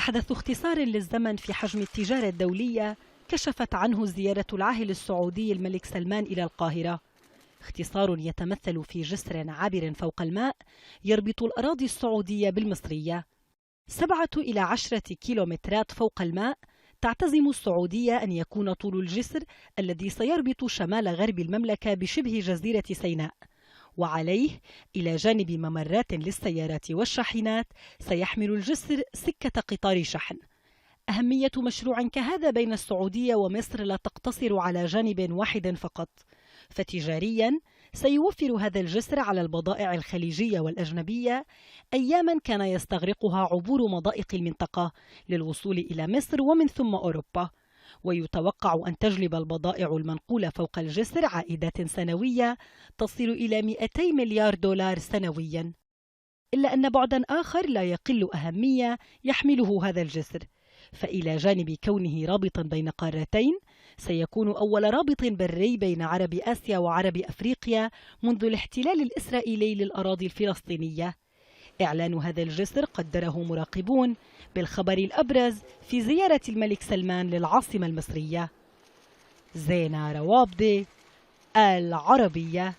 أحدث اختصار للزمن في حجم التجارة الدولية كشفت عنه زيارة العاهل السعودي الملك سلمان إلى القاهرة. اختصار يتمثل في جسر عابر فوق الماء يربط الأراضي السعودية بالمصرية. 7 إلى 10 كيلومترات فوق الماء. تعتزم السعودية أن يكون طول الجسر الذي سيربط شمال غرب المملكة بشبه جزيرة سيناء، وعليه إلى جانب ممرات للسيارات والشاحنات سيحمل الجسر سكة قطار شحن. أهمية مشروع كهذا بين السعودية ومصر لا تقتصر على جانب واحد فقط، فتجاريا سيوفر هذا الجسر على البضائع الخليجية والأجنبية أياما كان يستغرقها عبور مضائق المنطقة للوصول إلى مصر ومن ثم أوروبا، ويتوقع أن تجلب البضائع المنقولة فوق الجسر عائدات سنوية تصل إلى 200 مليار دولار سنويا. إلا أن بعدا آخر لا يقل أهمية يحمله هذا الجسر، فإلى جانب كونه رابطا بين قارتين سيكون أول رابط بري بين عرب آسيا وعرب أفريقيا منذ الاحتلال الإسرائيلي للأراضي الفلسطينية. إعلان هذا الجسر قدره مراقبون بالخبر الأبرز في زيارة الملك سلمان للعاصمة المصرية. زينة روابدة، العربية.